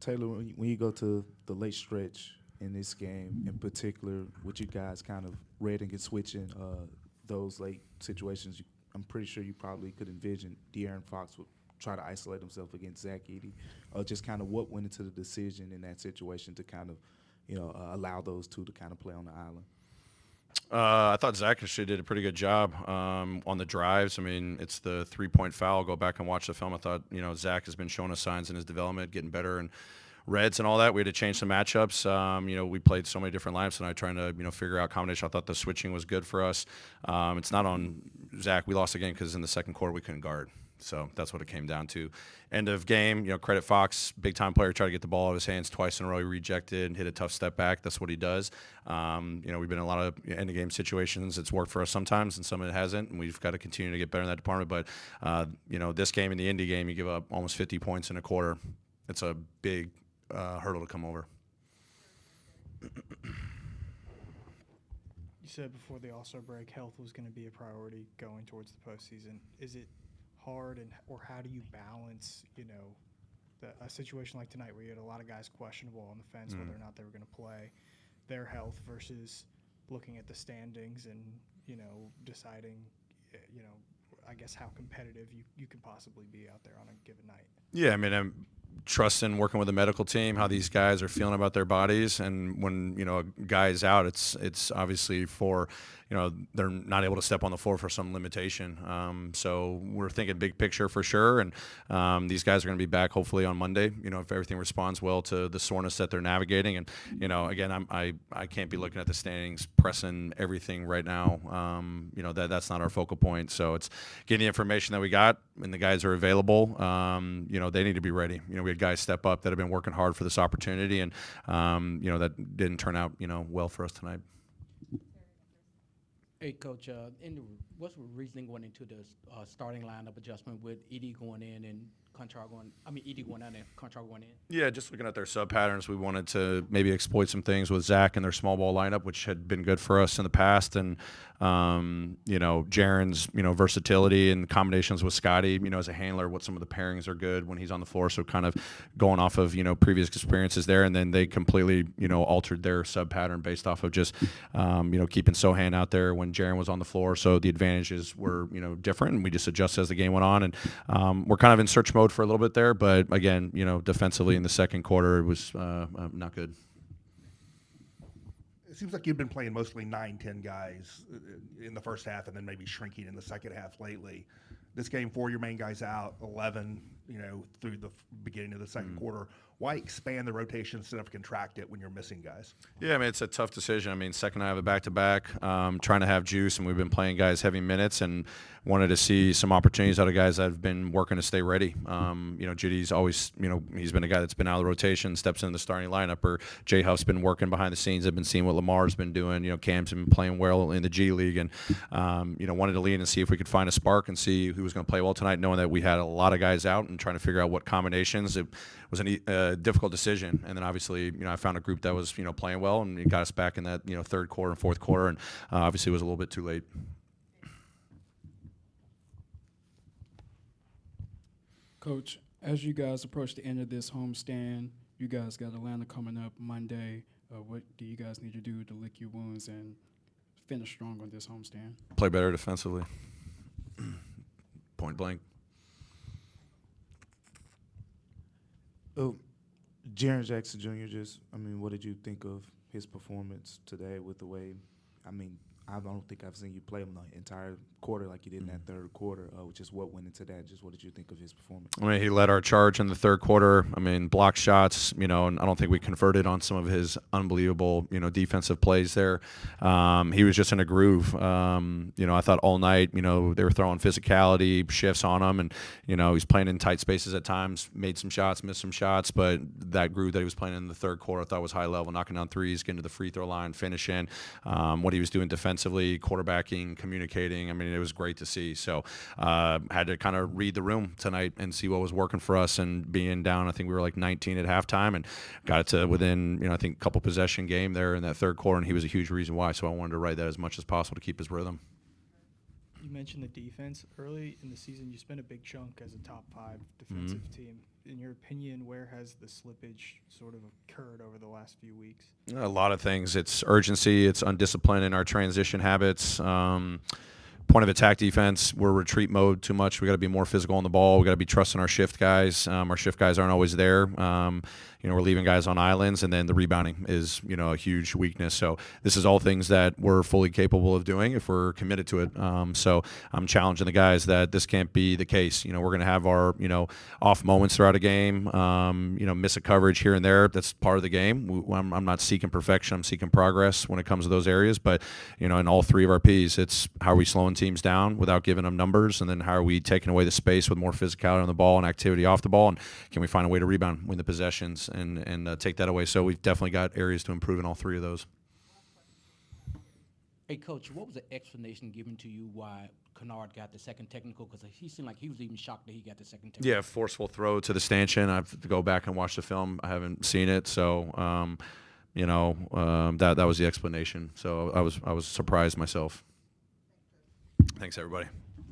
Taylor, when you go to the late stretch in this game, in particular, with you guys kind of reading and switching those late situations, I'm pretty sure you probably could envision De'Aaron Fox would try to isolate himself against Zach Edey. Just kind of what went into the decision in that situation to kind of, allow those two to kind of play on the island. I thought Zach actually did a pretty good job on the drives. I mean, it's the 3-point foul. Go back and watch the film. I thought, Zach has been showing us signs in his development, getting better and reds and all that. We had to change some matchups. We played so many different lineups tonight trying to, figure out combination. I thought the switching was good for us. It's not on Zach. We lost the game because in the second quarter we couldn't guard. So that's what it came down to. End of game, credit Fox, big time player, tried to get the ball out of his hands twice in a row. He rejected and hit a tough step back. That's what he does. We've been in a lot of end of game situations. It's worked for us sometimes, and some it hasn't. And we've got to continue to get better in that department. But this game and the Indy game, you give up almost 50 points in a quarter. It's a big hurdle to come over. You said before the All-Star break, health was going to be a priority going towards the postseason. Is it hard, or how do you balance, a situation like tonight where you had a lot of guys questionable on the fence whether or not they were going to play, their health versus looking at the standings and, deciding, I guess how competitive you could possibly be out there on a given night? Yeah, I mean, I'm trusting working with the medical team, how these guys are feeling about their bodies. And when, a guy is out, it's obviously for, they're not able to step on the floor for some limitation. So we're thinking big picture for sure. And these guys are going to be back hopefully on Monday, if everything responds well to the soreness that they're navigating. And, again, I can't be looking at the standings, pressing everything right now. That's not our focal point. So it's getting the information that we got, and the guys are available. They need to be ready. We had guys step up that have been working hard for this opportunity, and that didn't turn out well for us tonight. Hey, Coach, what's the reasoning going into the starting lineup adjustment with Edey going in and Edey going out and Conchar going in? Yeah, just looking at their sub patterns, we wanted to maybe exploit some things with Zach and their small ball lineup, which had been good for us in the past, and Jaren's versatility and combinations with Scotty, as a handler, what some of the pairings are good when he's on the floor. So kind of going off of previous experiences there, and then they completely altered their sub pattern based off of just keeping Sohan out there when Jaren was on the floor. So the advantages were different, and we just adjusted as the game went on, and we're kind of in search mode for a little bit there, but again, defensively in the second quarter, it was not good. It seems like you've been playing mostly 9-10 guys in the first half and then maybe shrinking in the second half lately. This game, 4 of your main guys out, 11, through the beginning of the second quarter. Why expand the rotation instead of contract it when you're missing guys? Yeah, I mean, it's a tough decision. I mean, second I have a back-to-back, trying to have juice, and we've been playing guys heavy minutes and wanted to see some opportunities out of guys that have been working to stay ready. Jitty's always, he's been a guy that's been out of the rotation, steps into the starting lineup, or J Huff's been working behind the scenes. I've been seeing what Lamar's been doing. Cam's been playing well in the G League, and, wanted to lead and see if we could find a spark and see who was going to play well tonight, knowing that we had a lot of guys out and trying to figure out what combinations. It was a difficult decision, and then obviously, I found a group that was, playing well, and it got us back in that, third quarter and fourth quarter, and obviously it was a little bit too late. Coach, as you guys approach the end of this homestand, you guys got Atlanta coming up Monday. What do you guys need to do to lick your wounds and finish strong on this homestand? Play better defensively. Point blank. Oh, Jaren Jackson Jr. What did you think of his performance today with the way, I don't think I've seen you play him the entire quarter like you did in that third quarter, which is what went into that. Just what did you think of his performance? I mean, he led our charge in the third quarter. I mean, block shots, and I don't think we converted on some of his unbelievable, defensive plays there. He was just in a groove. I thought all night, they were throwing physicality, shifts on him, and, he's playing in tight spaces at times, made some shots, missed some shots, but that groove that he was playing in the third quarter I thought was high level, knocking down threes, getting to the free throw line, finishing, what he was doing defensively, quarterbacking, communicating. I mean, it was great to see. So had to kind of read the room tonight and see what was working for us, and being down, I think we were like 19 at halftime, and got it to within, I think a couple possession game there in that third quarter, and he was a huge reason why. So I wanted to ride that as much as possible to keep his rhythm. You mentioned the defense. Early in the season, you spent a big chunk as a top 5 defensive team. in your opinion, where has the slippage sort of occurred over the last few weeks? A lot of things. It's urgency. It's undiscipline in our transition habits. Point of attack defense, we're retreat mode too much. We got to be more physical on the ball. We got to be trusting our shift guys. Our shift guys aren't always there. We're leaving guys on islands, and then the rebounding is, a huge weakness. So this is all things that we're fully capable of doing if we're committed to it. So I'm challenging the guys that this can't be the case. We're going to have our, off moments throughout a game. Miss a coverage here and there. That's part of the game. I'm not seeking perfection. I'm seeking progress when it comes to those areas. But, in all three of our Ps, it's how are we slowing teams down without giving them numbers, and then how are we taking away the space with more physicality on the ball and activity off the ball, and can we find a way to rebound, win the possessions, and take that away. So we've definitely got areas to improve in all three of those. Hey, Coach, what was the explanation given to you why Kennard got the second technical? Because he seemed like he was even shocked that he got the second technical. Yeah, forceful throw to the stanchion. I have to go back and watch the film. I haven't seen it, so that was the explanation. So I was surprised myself. Thanks, everybody.